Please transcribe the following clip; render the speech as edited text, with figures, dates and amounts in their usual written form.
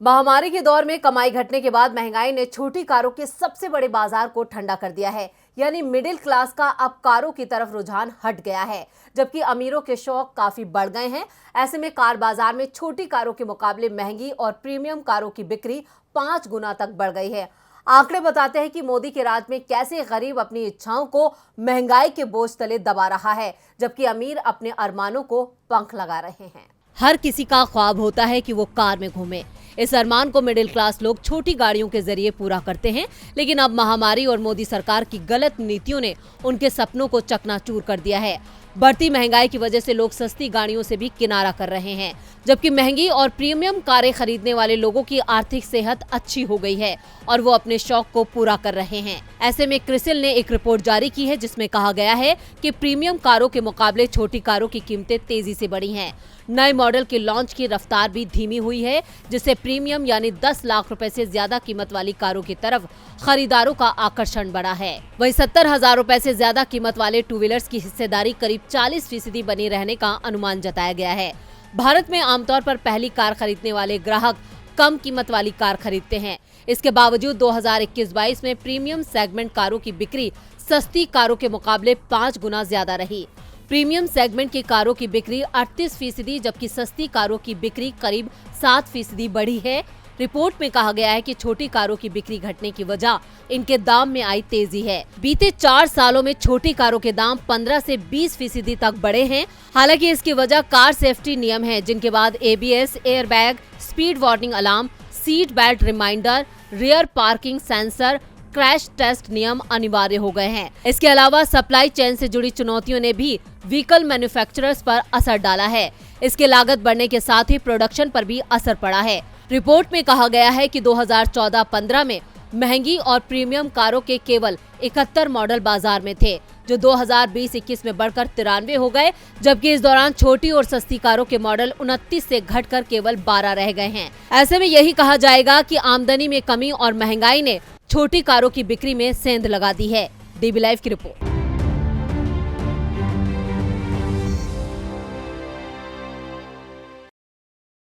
महामारी के दौर में कमाई घटने के बाद महंगाई ने छोटी कारों के सबसे बड़े बाजार को ठंडा कर दिया है। यानी मिडिल क्लास का अब कारों की तरफ रुझान हट गया है, जबकि अमीरों के शौक काफी बढ़ गए हैं। ऐसे में कार बाजार में छोटी कारों के मुकाबले महंगी और प्रीमियम कारों की बिक्री 5 गुना तक बढ़ गई है। आंकड़े बताते हैं कि मोदी के राज में कैसे गरीब अपनी इच्छाओं को महंगाई के बोझ तले दबा रहा है, जबकि अमीर अपने अरमानों को पंख लगा रहे हैं। हर किसी का ख्वाब होता है कि वो कार में घूमे। इस अरमान को मिडिल क्लास लोग छोटी गाड़ियों के जरिए पूरा करते हैं, लेकिन अब महामारी और मोदी सरकार की गलत नीतियों ने उनके सपनों को चकनाचूर कर दिया है। बढ़ती महंगाई की वजह से लोग सस्ती गाड़ियों से भी किनारा कर रहे हैं, जबकि महंगी और प्रीमियम कारें खरीदने वाले लोगों की आर्थिक सेहत अच्छी हो गई है और वो अपने शौक को पूरा कर रहे हैं। ऐसे में क्रिसिल ने एक रिपोर्ट जारी की है, जिसमें कहा गया है कि प्रीमियम कारों के मुकाबले छोटी कारों की कीमतें तेजी से बढ़ी हैं। नए मॉडल के लॉन्च की रफ्तार भी धीमी हुई है, जिससे प्रीमियम यानी 10 लाख रुपए से ज्यादा कीमत वाली कारों की तरफ खरीदारों का आकर्षण बढ़ा है। वहीं 70,000 रुपए से ज्यादा कीमत वाले टू व्हीलर्स की हिस्सेदारी करीब 40% बनी रहने का अनुमान जताया गया है। भारत में आमतौर पर पहली कार खरीदने वाले ग्राहक कम कीमत वाली कार खरीदते हैं। इसके बावजूद 2021-22 में प्रीमियम सेगमेंट कारों की बिक्री सस्ती कारों के मुकाबले 5 गुना ज्यादा रही। प्रीमियम सेगमेंट की कारों की बिक्री 38%, जबकि सस्ती कारों की बिक्री करीब 7% बढ़ी है। रिपोर्ट में कहा गया है कि छोटी कारों की बिक्री घटने की वजह इनके दाम में आई तेजी है। बीते 4 सालों में छोटी कारों के दाम 15 से 20% तक बढ़े हैं। हालांकि इसकी वजह कार सेफ्टी नियम है, जिनके बाद ABS, airbag, speed warning alarm, seat belt reminder, rear parking sensor, crash test नियम अनिवार्य हो गए हैं। इसके अलावा सप्लाई चेन से जुड़ी चुनौतियों ने भी व्हीकल मैन्युफैक्चरर्स पर असर डाला है। इसके लागत बढ़ने के साथ ही प्रोडक्शन पर भी असर पड़ा है। रिपोर्ट में कहा गया है कि 2014-15 में महंगी और प्रीमियम कारों के केवल 71 मॉडल बाजार में थे, जो 2020-21 में बढ़कर 93 हो गए, जबकि इस दौरान छोटी और सस्ती कारों के मॉडल 29 से घटकर केवल 12 रह गए हैं। ऐसे में यही कहा जाएगा कि आमदनी में कमी और महंगाई ने छोटी कारों की बिक्री में सेंध लगा दी है। DB लाइव की रिपोर्ट।